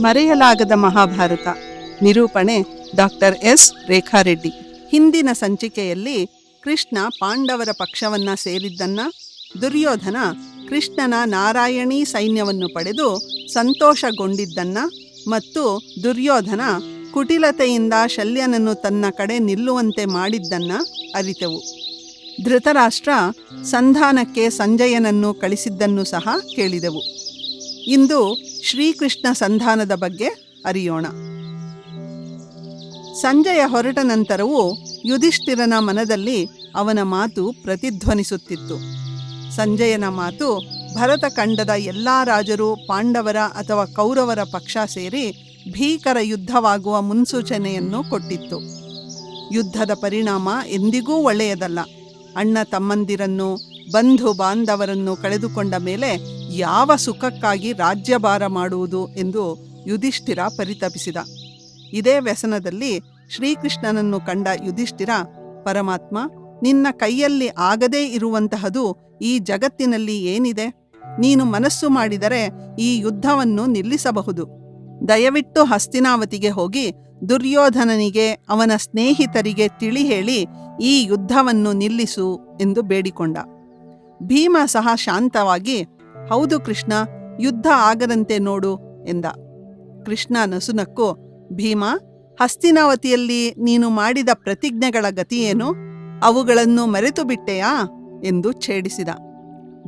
ಮರೆಯಲಾಗದ ಮಹಾಭಾರತ. ನಿರೂಪಣೆ doctor S ರೇಖಾರೆಡ್ಡಿ. ಹಿಂದಿನ ಸಂಚಿಕೆಯಲ್ಲಿ ಕೃಷ್ಣ ಪಾಂಡವರ ಪಕ್ಷವನ್ನ ಸೇರಿದ್ದನ್ನ, ದುರ್ಯೋಧನ ಕೃಷ್ಣನ ನಾರಾಯಣೀ ಸೈನ್ಯವನ್ನು ಪಡೆದು ಸಂತೋಷಗೊಂಡಿದ್ದನ್ನ ಮತ್ತು ದುರ್ಯೋಧನ ಕುಟಿಲತೆಯಿಂದ ಶಲ್ಯನನ್ನು ತನ್ನ ಕಡೆ ನಿಲ್ಲುವಂತೆ ಮಾಡಿದ್ದನ್ನ ಅರಿತೆವು. ಧೃತರಾಷ್ಟ್ರ ಸಂಧಾನಕ್ಕೆ ಸಂಜಯನನ್ನು ಕಳಿಸಿದ್ದನ್ನು ಸಹ ಕೇಳಿದೆವು. ಇಂದು ಶ್ರೀಕೃಷ್ಣ ಸಂಧಾನದ ಬಗ್ಗೆ ಅರಿಯೋಣ. ಸಂಜಯ ಹೊರಟ ನಂತರವೂ ಯುಧಿಷ್ಠಿರನ ಮನದಲ್ಲಿ ಅವನ ಮಾತು ಪ್ರತಿಧ್ವನಿಸುತ್ತಿತ್ತು. ಸಂಜಯನ ಮಾತು ಭರತಖಂಡದ ಎಲ್ಲ ರಾಜರು ಪಾಂಡವರ ಅಥವಾ ಕೌರವರ ಪಕ್ಷ ಸೇರಿ ಭೀಕರ ಯುದ್ಧವಾಗುವ ಮುನ್ಸೂಚನೆಯನ್ನು ಕೊಟ್ಟಿತ್ತು. ಯುದ್ಧದ ಪರಿಣಾಮ ಎಂದಿಗೂ ಒಳ್ಳೆಯದಲ್ಲ. ಅಣ್ಣ ತಮ್ಮಂದಿರನ್ನು, ಬಂಧು ಬಾಂಧವರನ್ನು ಕಳೆದುಕೊಂಡ ಮೇಲೆ ಯಾವ ಸುಖಕ್ಕಾಗಿ ರಾಜ್ಯಭಾರ ಮಾಡುವುದು ಎಂದು ಯುಧಿಷ್ಠಿರ ಪರಿತಪಿಸಿದ. ಇದೇ ವ್ಯಸನದಲ್ಲಿ ಶ್ರೀಕೃಷ್ಣನನ್ನು ಕಂಡ ಯುಧಿಷ್ಠಿರ, ಪರಮಾತ್ಮ, ನಿನ್ನ ಕೈಯಲ್ಲಿ ಆಗದೇ ಇರುವಂತಹದು ಈ ಜಗತ್ತಿನಲ್ಲಿ ಏನಿದೆ? ನೀನು ಮನಸ್ಸು ಮಾಡಿದರೆ ಈ ಯುದ್ಧವನ್ನು ನಿಲ್ಲಿಸಬಹುದು. ದಯವಿಟ್ಟು ಹಸ್ತಿನಾವತಿಗೆ ಹೋಗಿ ದುರ್ಯೋಧನನಿಗೆ ಅವನ ಸ್ನೇಹಿತರಿಗೆ ತಿಳಿ ಹೇಳಿ ಈ ಯುದ್ಧವನ್ನು ನಿಲ್ಲಿಸು ಎಂದು ಬೇಡಿಕೊಂಡ. ಭೀಮ ಸಹ ಶಾಂತವಾಗಿ, ಹೌದು ಕೃಷ್ಣ, ಯುದ್ಧ ಆಗದಂತೆ ನೋಡು ಎಂದ. ಕೃಷ್ಣ ನಸುನಕ್ಕು, ಭೀಮ, ಹಸ್ತಿನಾವತಿಯಲ್ಲಿ ನೀನು ಮಾಡಿದ ಪ್ರತಿಜ್ಞೆಗಳ ಗತಿಯೇನು? ಅವುಗಳನ್ನು ಮರೆತು ಬಿಟ್ಟೆಯಾ ಎಂದು ಛೇಡಿಸಿದ.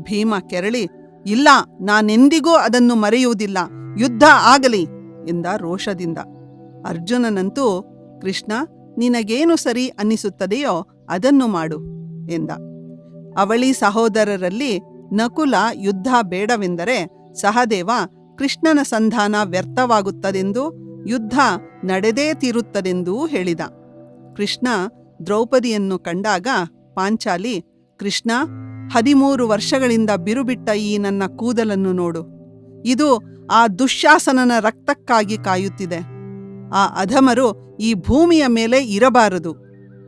ಭೀಮ ಕೆರಳಿ, ಇಲ್ಲ, ನಾನೆಂದಿಗೂ ಅದನ್ನು ಮರೆಯುವುದಿಲ್ಲ, ಯುದ್ಧ ಆಗಲಿ ಎಂದ ರೋಷದಿಂದ. ಅರ್ಜುನನಂತೂ, ಕೃಷ್ಣ, ನಿನಗೇನು ಸರಿ ಅನ್ನಿಸುತ್ತದೆಯೋ ಅದನ್ನು ಮಾಡು ಎಂದ. ಅವಳಿ ಸಹೋದರರಲ್ಲಿ ನಕುಲ ಯುದ್ಧ ಬೇಡವೆಂದರೆ ಸಹದೇವ ಕೃಷ್ಣನ ಸಂಧಾನ ವ್ಯರ್ಥವಾಗುತ್ತದೆಂದು, ಯುದ್ಧ ನಡೆದೇ ತೀರುತ್ತದೆಂದೂ ಹೇಳಿದ. ಕೃಷ್ಣ ದ್ರೌಪದಿಯನ್ನು ಕಂಡಾಗ ಪಾಂಚಾಲಿ, ಕೃಷ್ಣ, 13 ವರ್ಷಗಳಿಂದ ಬಿರುಬಿಟ್ಟ ಈ ನನ್ನ ಕೂದಲನ್ನು ನೋಡು. ಇದು ಆ ದುಶ್ಯಾಸನನ ರಕ್ತಕ್ಕಾಗಿ ಕಾಯುತ್ತಿದೆ. ಆ ಅಧಮರು ಈ ಭೂಮಿಯ ಮೇಲೆ ಇರಬಾರದು.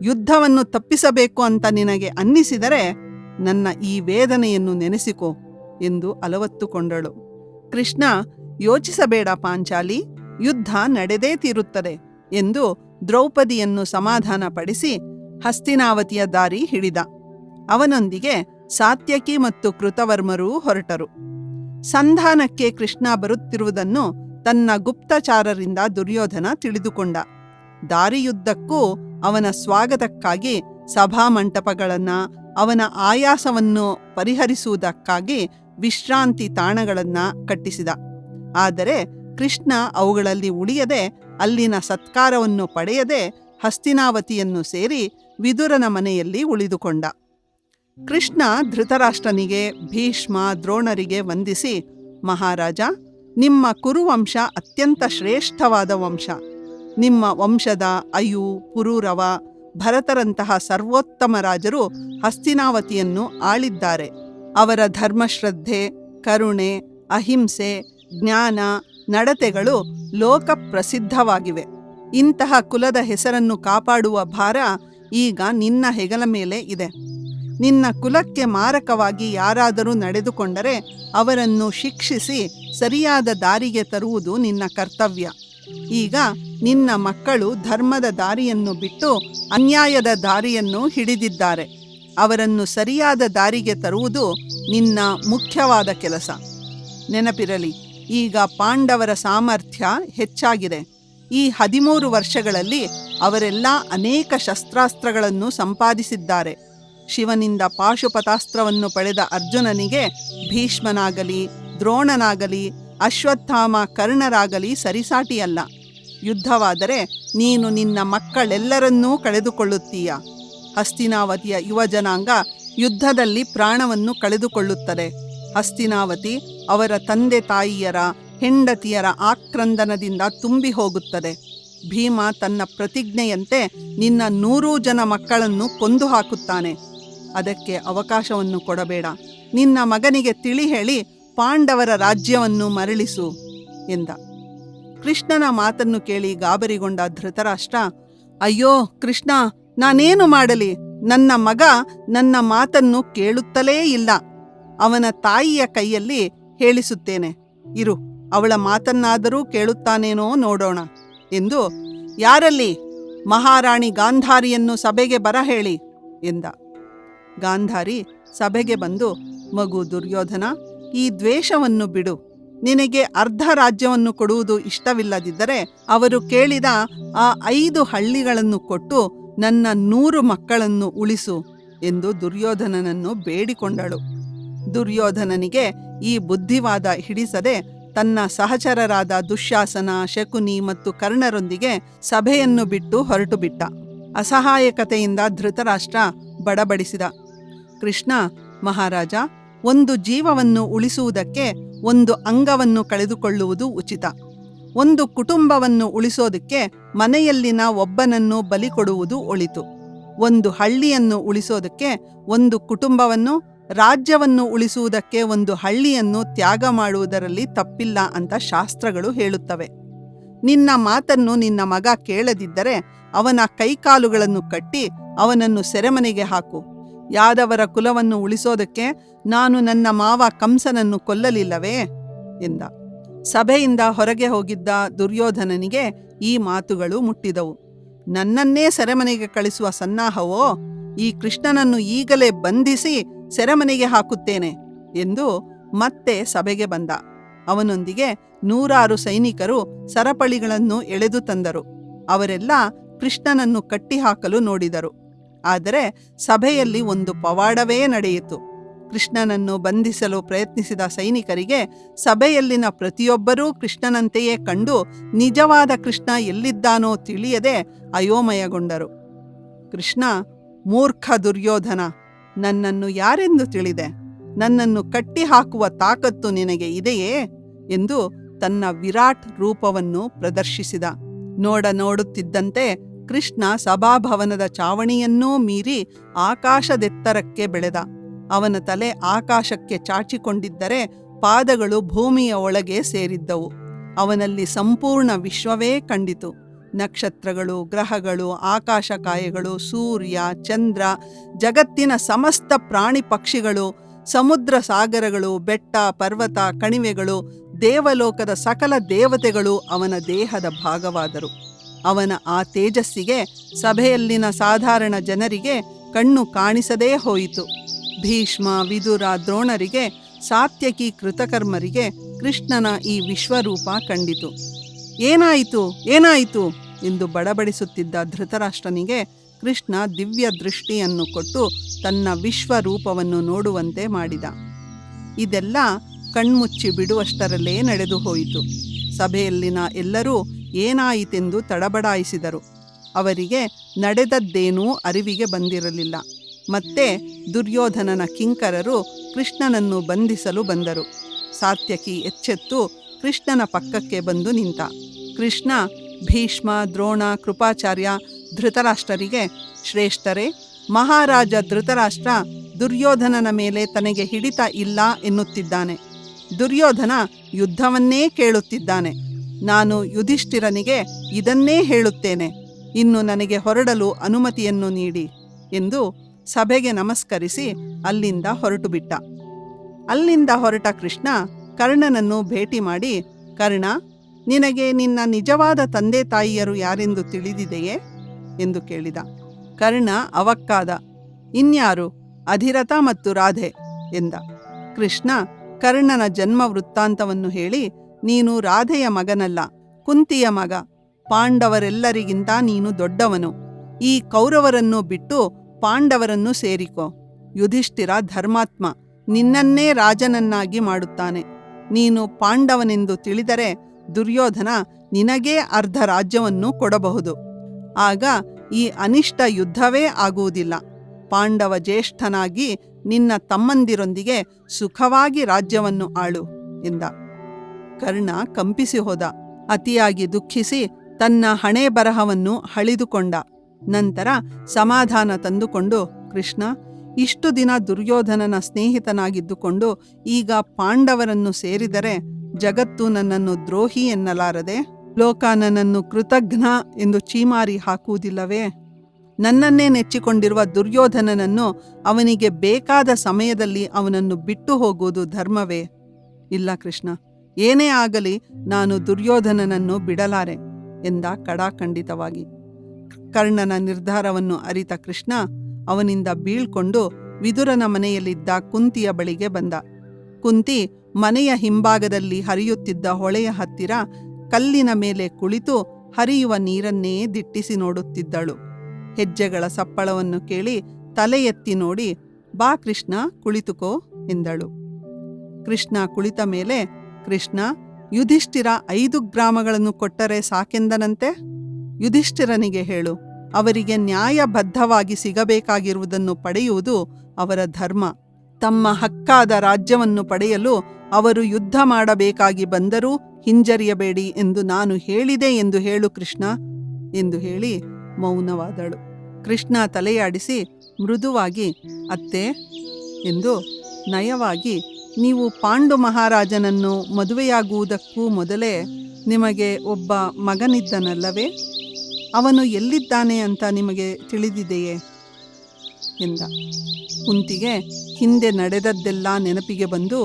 ಯುದ್ಧವನ್ನು ತಪ್ಪಿಸಬೇಕು ಅಂತ ನಿನಗೆ ಅನ್ನಿಸಿದರೆ ನನ್ನ ಈ ವೇದನೆಯನ್ನು ನೆನೆಸಿಕೊ ಎಂದು ಅಲವತ್ತುಕೊಂಡಳು. ಕೃಷ್ಣ, ಯೋಚಿಸಬೇಡ ಪಾಂಚಾಲಿ, ಯುದ್ಧ ನಡೆದೇ ತೀರುತ್ತದೆ ಎಂದು ದ್ರೌಪದಿಯನ್ನು ಸಮಾಧಾನಪಡಿಸಿ ಹಸ್ತಿನಾವತಿಯ ದಾರಿ ಹಿಡಿದ. ಅವನೊಂದಿಗೆ ಸಾತ್ಯಕಿ ಮತ್ತು ಕೃತವರ್ಮರೂ ಹೊರಟರು. ಸಂಧಾನಕ್ಕೆ ಕೃಷ್ಣ ಬರುತ್ತಿರುವುದನ್ನು ತನ್ನ ಗುಪ್ತಚಾರರಿಂದ ದುರ್ಯೋಧನ ತಿಳಿದುಕೊಂಡ. ದಾರಿಯುದ್ದಕ್ಕೂ ಅವನ ಸ್ವಾಗತಕ್ಕಾಗಿ ಸಭಾಮಂಟಪಗಳನ್ನು, ಅವನ ಆಯಾಸವನ್ನು ಪರಿಹರಿಸುವುದಕ್ಕಾಗಿ ವಿಶ್ರಾಂತಿ ತಾಣಗಳನ್ನು ಕಟ್ಟಿಸಿದ. ಆದರೆ ಕೃಷ್ಣ ಅವುಗಳಲ್ಲಿ ಉಳಿಯದೆ, ಅಲ್ಲಿನ ಸತ್ಕಾರವನ್ನು ಪಡೆಯದೆ ಹಸ್ತಿನಾವತಿಯನ್ನು ಸೇರಿ ವಿದುರನ ಮನೆಯಲ್ಲಿ ಉಳಿದುಕೊಂಡ. ಕೃಷ್ಣ ಧೃತರಾಷ್ಟ್ರನಿಗೆ, ಭೀಷ್ಮ, ದ್ರೋಣರಿಗೆ ವಂದಿಸಿ, ಮಹಾರಾಜ, ನಿಮ್ಮ ಕುರುವಂಶ ಅತ್ಯಂತ ಶ್ರೇಷ್ಠವಾದ ವಂಶ. ನಿಮ್ಮ ವಂಶದ ಅಯು, ಪುರೂರವ, ಭರತರಂತಹ ಸರ್ವೋತ್ತಮ ರಾಜರು ಹಸ್ತಿನಾವತಿಯನ್ನು ಆಳಿದ್ದಾರೆ. ಅವರ ಧರ್ಮಶ್ರದ್ಧೆ, ಕರುಣೆ, ಅಹಿಂಸೆ, ಜ್ಞಾನ, ನಡತೆಗಳು ಲೋಕ ಪ್ರಸಿದ್ಧವಾಗಿವೆ. ಇಂತಹ ಕುಲದ ಹೆಸರನ್ನು ಕಾಪಾಡುವ ಭಾರ ಈಗ ನಿನ್ನ ಹೆಗಲ ಮೇಲೆ ಇದೆ. ನಿನ್ನ ಕುಲಕ್ಕೆ ಮಾರಕವಾಗಿ ಯಾರಾದರೂ ನಡೆದುಕೊಂಡರೆ ಅವರನ್ನು ಶಿಕ್ಷಿಸಿ ಸರಿಯಾದ ದಾರಿಗೆ ತರುವುದು ನಿನ್ನ ಕರ್ತವ್ಯ. ಈಗ ನಿನ್ನ ಮಕ್ಕಳು ಧರ್ಮದ ದಾರಿಯನ್ನು ಬಿಟ್ಟು ಅನ್ಯಾಯದ ದಾರಿಯನ್ನು ಹಿಡಿದಿದ್ದಾರೆ. ಅವರನ್ನು ಸರಿಯಾದ ದಾರಿಗೆ ತರುವುದು ನಿನ್ನ ಮುಖ್ಯವಾದ ಕೆಲಸ. ನೆನಪಿರಲಿ, ಈಗ ಪಾಂಡವರ ಸಾಮರ್ಥ್ಯ ಹೆಚ್ಚಾಗಿದೆ. ಈ 13 ವರ್ಷಗಳಲ್ಲಿ ಅವರೆಲ್ಲ ಅನೇಕ ಶಸ್ತ್ರಾಸ್ತ್ರಗಳನ್ನು ಸಂಪಾದಿಸಿದ್ದಾರೆ. ಶಿವನಿಂದ ಪಾಶುಪತಾಸ್ತ್ರವನ್ನು ಪಡೆದ ಅರ್ಜುನನಿಗೆ ಭೀಷ್ಮನಾಗಲಿ, ದ್ರೋಣನಾಗಲಿ, ಅಶ್ವತ್ಥಾಮ, ಕರ್ಣರಾಗಲಿ ಸರಿಸಾಟಿಯಲ್ಲ. ಯುದ್ಧವಾದರೆ ನೀನು ನಿನ್ನ ಮಕ್ಕಳೆಲ್ಲರನ್ನೂ ಕಳೆದುಕೊಳ್ಳುತ್ತೀಯ. ಹಸ್ತಿನಾವತಿಯ ಯುವಜನಾಂಗ ಯುದ್ಧದಲ್ಲಿ ಪ್ರಾಣವನ್ನು ಕಳೆದುಕೊಳ್ಳುತ್ತದೆ. ಹಸ್ತಿನಾವತಿ ಅವರ ತಂದೆ ತಾಯಿಯರ, ಹೆಂಡತಿಯರ ಆಕ್ರಂದನದಿಂದ ತುಂಬಿ ಹೋಗುತ್ತದೆ. ಭೀಮ ತನ್ನ ಪ್ರತಿಜ್ಞೆಯಂತೆ ನಿನ್ನ 100 ಜನ ಮಕ್ಕಳನ್ನು ಕೊಂದು ಹಾಕುತ್ತಾನೆ. ಅದಕ್ಕೆ ಅವಕಾಶವನ್ನು ಕೊಡಬೇಡ. ನಿನ್ನ ಮಗನಿಗೆ ತಿಳಿ ಹೇಳಿ ಪಾಂಡವರ ರಾಜ್ಯವನ್ನು ಮರಳಿಸು ಎಂದ. ಕೃಷ್ಣನ ಮಾತನ್ನು ಕೇಳಿ ಗಾಬರಿಗೊಂಡ ಧೃತರಾಷ್ಟ್ರ, ಅಯ್ಯೋ ಕೃಷ್ಣ, ನಾನೇನು ಮಾಡಲಿ? ನನ್ನ ಮಗ ನನ್ನ ಮಾತನ್ನು ಕೇಳುತ್ತಲೇ ಇಲ್ಲ. ಅವನ ತಾಯಿಯ ಕೈಯಲ್ಲಿ ಹೇಳಿಸುತ್ತೇನೆ, ಇರು, ಅವಳ ಮಾತನ್ನಾದರೂ ಕೇಳುತ್ತಾನೇನೋ ನೋಡೋಣ ಎಂದು, ಯಾರಲ್ಲಿ ಮಹಾರಾಣಿ ಗಾಂಧಾರಿಯನ್ನು ಸಭೆಗೆ ಬರಹೇಳಿ ಎಂದ. ಗಾಂಧಾರಿ ಸಭೆಗೆ ಬಂದು, ಮಗು ದುರ್ಯೋಧನ, ಈ ದ್ವೇಷವನ್ನು ಬಿಡು. ನಿನಗೆ ಅರ್ಧ ರಾಜ್ಯವನ್ನು ಕೊಡುವುದು ಇಷ್ಟವಿಲ್ಲದಿದ್ದರೆ ಅವರು ಕೇಳಿದ ಆ 5 ಹಳ್ಳಿಗಳನ್ನು ಕೊಟ್ಟು ನನ್ನ 100 ಮಕ್ಕಳನ್ನು ಉಳಿಸು ಎಂದು ದುರ್ಯೋಧನನನ್ನು ಬೇಡಿಕೊಂಡಳು. ದುರ್ಯೋಧನನಿಗೆ ಈ ಬುದ್ಧಿವಾದ ಹಿಡಿಸದೆ ತನ್ನ ಸಹಚರರಾದ ದುಶ್ಯಾಸನ, ಶಕುನಿ ಮತ್ತು ಕರ್ಣರೊಂದಿಗೆ ಸಭೆಯನ್ನು ಬಿಟ್ಟು ಹೊರಟು ಬಿಟ್ಟ. ಅಸಹಾಯಕತೆಯಿಂದ ಧೃತರಾಷ್ಟ್ರ ಬಡಬಡಿಸಿದ. ಕೃಷ್ಣ, ಮಹಾರಾಜ, ಒಂದು ಜೀವವನ್ನು ಉಳಿಸುವುದಕ್ಕೆ ಒಂದು ಅಂಗವನ್ನು ಕಳೆದುಕೊಳ್ಳುವುದು ಉಚಿತ. ಒಂದು ಕುಟುಂಬವನ್ನು ಉಳಿಸೋದಕ್ಕೆ ಮನೆಯಲ್ಲಿನ ಒಬ್ಬನನ್ನು ಬಲಿ ಕೊಡುವುದು ಒಳಿತು. ಒಂದು ಹಳ್ಳಿಯನ್ನು ಉಳಿಸೋದಕ್ಕೆ ಒಂದು ಕುಟುಂಬವನ್ನು, ರಾಜ್ಯವನ್ನು ಉಳಿಸುವುದಕ್ಕೆ ಒಂದು ಹಳ್ಳಿಯನ್ನು ತ್ಯಾಗ ಮಾಡುವುದರಲ್ಲಿ ತಪ್ಪಿಲ್ಲ ಅಂತ ಶಾಸ್ತ್ರಗಳು ಹೇಳುತ್ತವೆ. ನಿನ್ನ ಮಾತನ್ನು ನಿನ್ನ ಮಗ ಕೇಳದಿದ್ದರೆ ಅವನ ಕೈಕಾಲುಗಳನ್ನು ಕಟ್ಟಿ ಅವನನ್ನು ಸೆರೆಮನೆಗೆ ಹಾಕು. ಯಾದವರ ಕುಲವನ್ನು ಉಳಿಸೋದಕ್ಕೆ ನಾನು ನನ್ನ ಮಾವ ಕಂಸನನ್ನು ಕೊಲ್ಲಲಿಲ್ಲವೇ ಎಂದ. ಸಭೆಯಿಂದ ಹೊರಗೆ ಹೋಗಿದ್ದ ದುರ್ಯೋಧನನಿಗೆ ಈ ಮಾತುಗಳು ಮುಟ್ಟಿದವು. ನನ್ನನ್ನೇ ಸೆರೆಮನೆಗೆ ಕಳಿಸುವ ಸನ್ನಾಹವೋ? ಈ ಕೃಷ್ಣನನ್ನು ಈಗಲೇ ಬಂಧಿಸಿ ಸೆರೆಮನೆಗೆ ಹಾಕುತ್ತೇನೆ ಎಂದು ಮತ್ತೆ ಸಭೆಗೆ ಬಂದ. ಅವನೊಂದಿಗೆ 100 ಸೈನಿಕರು ಸರಪಳಿಗಳನ್ನು ಎಳೆದು ತಂದರು. ಅವರೆಲ್ಲ ಕೃಷ್ಣನನ್ನು ಕಟ್ಟಿಹಾಕಲು ನೋಡಿದರು. ಆದರೆ ಸಭೆಯಲ್ಲಿ ಒಂದು ಪವಾಡವೇ ನಡೆಯಿತು. ಕೃಷ್ಣನನ್ನು ಬಂಧಿಸಲು ಪ್ರಯತ್ನಿಸಿದ ಸೈನಿಕರಿಗೆ ಸಭೆಯಲ್ಲಿನ ಪ್ರತಿಯೊಬ್ಬರೂ ಕೃಷ್ಣನಂತೆಯೇ ಕಂಡು ನಿಜವಾದ ಕೃಷ್ಣ ಎಲ್ಲಿದ್ದಾನೋ ತಿಳಿಯದೆ ಅಯೋಮಯಗೊಂಡರು. ಕೃಷ್ಣ, ಮೂರ್ಖ ದುರ್ಯೋಧನ, ನನ್ನನ್ನು ಯಾರೆಂದು ತಿಳಿದೆ? ನನ್ನನ್ನು ಕಟ್ಟಿಹಾಕುವ ತಾಕತ್ತು ನಿನಗೆ ಇದೆಯೇ ಎಂದು ತನ್ನ ವಿರಾಟ್ ರೂಪವನ್ನು ಪ್ರದರ್ಶಿಸಿದ. ನೋಡುತ್ತಿದ್ದಂತೆ ಕೃಷ್ಣ ಸಭಾಭವನದ ಚಾವಣಿಯನ್ನೂ ಮೀರಿ ಆಕಾಶದೆತ್ತರಕ್ಕೆ ಬೆಳೆದ. ಅವನ ತಲೆ ಆಕಾಶಕ್ಕೆ ಚಾಚಿಕೊಂಡಿದ್ದರೆ ಪಾದಗಳು ಭೂಮಿಯ ಒಳಗೆ ಸೇರಿದ್ದವು. ಅವನಲ್ಲಿ ಸಂಪೂರ್ಣ ವಿಶ್ವವೇ ಕಂಡಿತು. ನಕ್ಷತ್ರಗಳು, ಗ್ರಹಗಳು, ಆಕಾಶಕಾಯಗಳು, ಸೂರ್ಯ, ಚಂದ್ರ, ಜಗತ್ತಿನ ಸಮಸ್ತ ಪ್ರಾಣಿ ಪಕ್ಷಿಗಳು, ಸಮುದ್ರ ಸಾಗರಗಳು, ಬೆಟ್ಟ, ಪರ್ವತ, ಕಣಿವೆಗಳು, ದೇವಲೋಕದ ಸಕಲ ದೇವತೆಗಳು ಅವನ ದೇಹದ ಭಾಗವಾದರು. ಅವನ ಆ ತೇಜಸ್ಸಿಗೆ ಸಭೆಯಲ್ಲಿನ ಸಾಧಾರಣ ಜನರಿಗೆ ಕಣ್ಣು ಕಾಣಿಸದೇ ಹೋಯಿತು. ಭೀಷ್ಮ, ವಿದುರ, ದ್ರೋಣರಿಗೆ, ಸಾತ್ಯಕಿ, ಕೃತಕರ್ಮರಿಗೆ ಕೃಷ್ಣನ ಈ ವಿಶ್ವರೂಪ ಕಂಡಿತು. ಏನಾಯಿತು ಏನಾಯಿತು ಎಂದು ಬಡಬಡಿಸುತ್ತಿದ್ದ ಧೃತರಾಷ್ಟ್ರನಿಗೆ ಕೃಷ್ಣ ದಿವ್ಯ ದೃಷ್ಟಿಯನ್ನು ಕೊಟ್ಟು ತನ್ನ ವಿಶ್ವರೂಪವನ್ನು ನೋಡುವಂತೆ ಮಾಡಿದ. ಇದೆಲ್ಲ ಕಣ್ಮುಚ್ಚಿ ಬಿಡುವಷ್ಟರಲ್ಲೇ ನಡೆದು ಹೋಯಿತು. ಸಭೆಯಲ್ಲಿನ ಎಲ್ಲರೂ ಏನಾಯಿತೆಂದು ತಡಬಡಾಯಿಸಿದರು. ಅವರಿಗೆ ನಡೆದದ್ದೇನೂ ಅರಿವಿಗೆ ಬಂದಿರಲಿಲ್ಲ. ಮತ್ತೆ ದುರ್ಯೋಧನನ ಕಿಂಕರರು ಕೃಷ್ಣನನ್ನು ಬಂಧಿಸಲು ಬಂದರು. ಸಾತ್ಯಕಿ ಎಚ್ಚೆತ್ತು ಕೃಷ್ಣನ ಪಕ್ಕಕ್ಕೆ ಬಂದು ನಿಂತ. ಕೃಷ್ಣ ಭೀಷ್ಮ, ದ್ರೋಣ, ಕೃಪಾಚಾರ್ಯ, ಧೃತರಾಷ್ಟ್ರರಿಗೆ, ಶ್ರೇಷ್ಠರೇ, ಮಹಾರಾಜ ಧೃತರಾಷ್ಟ್ರ ದುರ್ಯೋಧನನ ಮೇಲೆ ತನಗೆ ಹಿಡಿತ ಇಲ್ಲ ಎನ್ನುತ್ತಿದ್ದಾನೆ. ದುರ್ಯೋಧನ ಯುದ್ಧವನ್ನೇ ಕೇಳುತ್ತಿದ್ದಾನೆ. ನಾನು ಯುಧಿಷ್ಠಿರನಿಗೆ ಇದನ್ನೇ ಹೇಳುತ್ತೇನೆ. ಇನ್ನು ನನಗೆ ಹೊರಡಲು ಅನುಮತಿಯನ್ನು ನೀಡಿ ಎಂದು ಸಭೆಗೆ ನಮಸ್ಕರಿಸಿ ಅಲ್ಲಿಂದ ಹೊರಟು ಬಿಟ್ಟ. ಅಲ್ಲಿಂದ ಹೊರಟ ಕೃಷ್ಣ ಕರ್ಣನನ್ನು ಭೇಟಿ ಮಾಡಿ, ಕರ್ಣ, ನಿನಗೆ ನಿನ್ನ ನಿಜವಾದ ತಂದೆ ತಾಯಿಯರು ಯಾರೆಂದು ತಿಳಿದಿದೆಯೇ ಎಂದು ಕೇಳಿದ. ಕರ್ಣ ಅವಕ್ಕಾದ. ಇನ್ಯಾರು? ಅಧಿರಥ ಮತ್ತು ರಾಧೆ ಎಂದ. ಕೃಷ್ಣ ಕರ್ಣನ ಜನ್ಮ ವೃತ್ತಾಂತವನ್ನು ಹೇಳಿ, ನೀನು ರಾಧೆಯ ಮಗನಲ್ಲ, ಕುಂತಿಯ ಮಗ. ಪಾಂಡವರೆಲ್ಲರಿಗಿಂತ ನೀನು ದೊಡ್ಡವನು. ಈ ಕೌರವರನ್ನು ಬಿಟ್ಟು ಪಾಂಡವರನ್ನು ಸೇರಿಕೋ. ಯುಧಿಷ್ಠಿರ ಧರ್ಮಾತ್ಮ, ನಿನ್ನನ್ನೇ ರಾಜನನ್ನಾಗಿ ಮಾಡುತ್ತಾನೆ. ನೀನು ಪಾಂಡವನೆಂದು ತಿಳಿದರೆ ದುರ್ಯೋಧನ ನಿನಗೇ ಅರ್ಧ ರಾಜ್ಯವನ್ನು ಕೊಡಬಹುದು. ಆಗ ಈ ಅನಿಷ್ಟ ಯುದ್ಧವೇ ಆಗುವುದಿಲ್ಲ. ಪಾಂಡವ ಜ್ಯೇಷ್ಠನಾಗಿ ನಿನ್ನ ತಮ್ಮಂದಿರೊಂದಿಗೆ ಸುಖವಾಗಿ ರಾಜ್ಯವನ್ನು ಆಳು ಎಂದ. ಕರ್ಣ ಕಂಪಿಸಿ ಹೋದ. ಅತಿಯಾಗಿ ದುಃಖಿಸಿ ತನ್ನ ಹಣೆ ಬರಹವನ್ನು ಹಳಿದುಕೊಂಡ. ನಂತರ ಸಮಾಧಾನ ತಂದುಕೊಂಡು, ಕೃಷ್ಣ, ಇಷ್ಟು ದಿನ ದುರ್ಯೋಧನನ ಸ್ನೇಹಿತನಾಗಿದ್ದುಕೊಂಡು ಈಗ ಪಾಂಡವರನ್ನು ಸೇರಿದರೆ ಜಗತ್ತು ನನ್ನನ್ನು ದ್ರೋಹಿ ಎನ್ನಲಾರದೆ, ಲೋಕ ನನ್ನನ್ನು ಕೃತಘ್ನ ಎಂದು ಚೀಮಾರಿ ಹಾಕುವುದಿಲ್ಲವೇ? ನನ್ನನ್ನೇ ನೆಚ್ಚಿಕೊಂಡಿರುವ ದುರ್ಯೋಧನನನ್ನು ಅವನಿಗೆ ಬೇಕಾದ ಸಮಯದಲ್ಲಿ ಅವನನ್ನು ಬಿಟ್ಟು ಹೋಗುವುದು ಧರ್ಮವೇ? ಇಲ್ಲ ಕೃಷ್ಣ, ಏನೇ ಆಗಲಿ ನಾನು ದುರ್ಯೋಧನನನ್ನು ಬಿಡಲಾರೆ ಎಂದ ಕಡಾಖಂಡಿತವಾಗಿ. ಕರ್ಣನ ನಿರ್ಧಾರವನ್ನು ಅರಿತ ಕೃಷ್ಣ ಅವನಿಂದ ಬೀಳ್ಕೊಂಡು ವಿದುರನ ಮನೆಯಲ್ಲಿದ್ದ ಕುಂತಿಯ ಬಳಿಗೆ ಬಂದ. ಕುಂತಿ ಮನೆಯ ಹಿಂಭಾಗದಲ್ಲಿ ಹರಿಯುತ್ತಿದ್ದ ಹೊಳೆಯ ಹತ್ತಿರ ಕಲ್ಲಿನ ಮೇಲೆ ಕುಳಿತು ಹರಿಯುವ ನೀರನ್ನೇ ದಿಟ್ಟಿಸಿ ನೋಡುತ್ತಿದ್ದಳು. ಹೆಜ್ಜೆಗಳ ಸಪ್ಪಳವನ್ನು ಕೇಳಿ ತಲೆ ಎತ್ತಿ ನೋಡಿ, ಬಾ ಕೃಷ್ಣ, ಕುಳಿತುಕೋ ಎಂದಳು. ಕೃಷ್ಣ ಕುಳಿತ ಮೇಲೆ, ಕೃಷ್ಣ, ಯುಧಿಷ್ಠಿರ 5 ಗ್ರಾಮಗಳನ್ನು ಕೊಟ್ಟರೆ ಸಾಕೆಂದನಂತೆ? ಯುಧಿಷ್ಠಿರನಿಗೆ ಹೇಳು, ಅವರಿಗೆ ನ್ಯಾಯಬದ್ಧವಾಗಿ ಸಿಗಬೇಕಾಗಿರುವುದನ್ನು ಪಡೆಯುವುದು ಅವರ ಧರ್ಮ. ತಮ್ಮ ಹಕ್ಕಾದ ರಾಜ್ಯವನ್ನು ಪಡೆಯಲು ಅವರು ಯುದ್ಧ ಮಾಡಬೇಕಾಗಿ ಬಂದರೂ ಹಿಂಜರಿಯಬೇಡಿ ಎಂದು ನಾನು ಹೇಳಿದೆ ಎಂದು ಹೇಳು ಕೃಷ್ಣ ಎಂದು ಹೇಳಿ ಮೌನವಾದಳು. ಕೃಷ್ಣ ತಲೆಯಾಡಿಸಿ ಮೃದುವಾಗಿ, ಅತ್ತೆ ಎಂದು ನಯವಾಗಿ, ನೀವು ಪಾಂಡು ಮಹಾರಾಜನನ್ನು ಮದುವೆಯಾಗುವುದಕ್ಕೂ ಮೊದಲೇ ನಿಮಗೆ ಒಬ್ಬ ಮಗನಿದ್ದನಲ್ಲವೇ? ಅವನು ಎಲ್ಲಿದ್ದಾನೆ ಅಂತ ನಿಮಗೆ ತಿಳಿದಿದೆಯೇ ಎಂದ. ಕುಂತಿಗೆ ಹಿಂದೆ ನಡೆದದ್ದೆಲ್ಲ ನೆನಪಿಗೆ ಬಂದು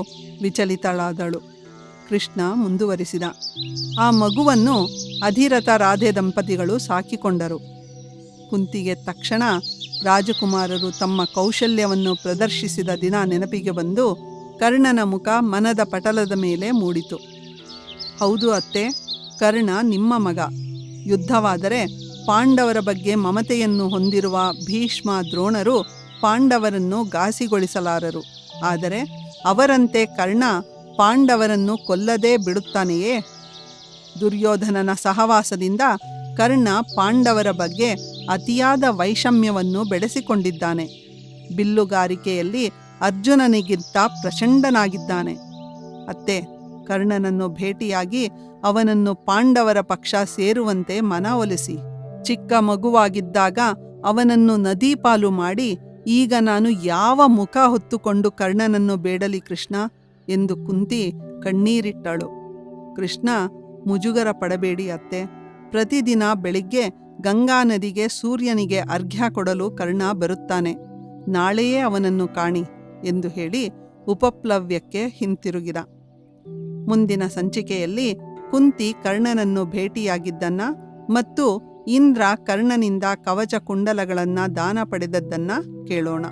ವಿಚಲಿತಳಾದಳು. ಕೃಷ್ಣ ಮುಂದುವರಿಸಿದ, ಆ ಮಗುವನ್ನು ಅಧಿರಥ ರಾಧೆ ದಂಪತಿಗಳು ಸಾಕಿಕೊಂಡರು. ಕುಂತಿಗೆ ತಕ್ಷಣ ರಾಜಕುಮಾರರು ತಮ್ಮ ಕೌಶಲ್ಯವನ್ನು ಪ್ರದರ್ಶಿಸಿದ ದಿನ ನೆನಪಿಗೆ ಬಂದು ಕರ್ಣನ ಮುಖ ಮನದ ಪಟಲದ ಮೇಲೆ ಮೂಡಿತು. ಹೌದು ಅತ್ತೆ, ಕರ್ಣ ನಿಮ್ಮ ಮಗ. ಯುದ್ಧವಾದರೆ ಪಾಂಡವರ ಬಗ್ಗೆ ಮಮತೆಯನ್ನು ಹೊಂದಿರುವ ಭೀಷ್ಮ, ದ್ರೋಣರು ಪಾಂಡವರನ್ನು ಘಾಸಿಗೊಳಿಸಲಾರರು. ಆದರೆ ಅವರಂತೆ ಕರ್ಣ ಪಾಂಡವರನ್ನು ಕೊಲ್ಲದೇ ಬಿಡುತ್ತಾನೆಯೇ? ದುರ್ಯೋಧನನ ಸಹವಾಸದಿಂದ ಕರ್ಣ ಪಾಂಡವರ ಬಗ್ಗೆ ಅತಿಯಾದ ವೈಷಮ್ಯವನ್ನು ಬೆಳೆಸಿಕೊಂಡಿದ್ದಾನೆ. ಬಿಲ್ಲುಗಾರಿಕೆಯಲ್ಲಿ ಅರ್ಜುನನಿಗಿಂತ ಪ್ರಚಂಡನಾಗಿದ್ದಾನೆ. ಅತ್ತೆ, ಕರ್ಣನನ್ನು ಭೇಟಿಯಾಗಿ ಅವನನ್ನು ಪಾಂಡವರ ಪಕ್ಷ ಸೇರುವಂತೆ ಮನವೊಲಿಸಿ. ಚಿಕ್ಕ ಮಗುವಾಗಿದ್ದಾಗ ಅವನನ್ನು ನದಿ ಪಾಲು ಮಾಡಿ ಈಗ ನಾನು ಯಾವ ಮುಖ ಹೊತ್ತುಕೊಂಡು ಕರ್ಣನನ್ನು ಬೇಡಲಿ ಕೃಷ್ಣ ಎಂದು ಕುಂತಿ ಕಣ್ಣೀರಿಟ್ಟಳು. ಕೃಷ್ಣ, ಮುಜುಗರ ಪಡಬೇಡಿ ಅತ್ತೆ. ಪ್ರತಿದಿನ ಬೆಳಿಗ್ಗೆ ಗಂಗಾ ನದಿಗೆ ಸೂರ್ಯನಿಗೆ ಅರ್ಘ್ಯ ಕೊಡಲು ಕರ್ಣ ಬರುತ್ತಾನೆ. ನಾಳೆಯೇ ಅವನನ್ನು ಕಾಣಿ ಎಂದು ಹೇಳಿ ಉಪಪ್ಲವ್ಯಕ್ಕೆ ಹಿಂತಿರುಗಿದ. ಮುಂದಿನ ಸಂಚಿಕೆಯಲ್ಲಿ ಕುಂತಿ ಕರ್ಣನನ್ನು ಭೇಟಿಯಾಗಿದ್ದನ್ನ ಮತ್ತು ಇಂದ್ರ ಕರ್ಣನಿಂದ ಕವಚ ಕುಂಡಲಗಳನ್ನು ದಾನ ಪಡೆದದ್ದನ್ನ ಕೇಳೋಣ.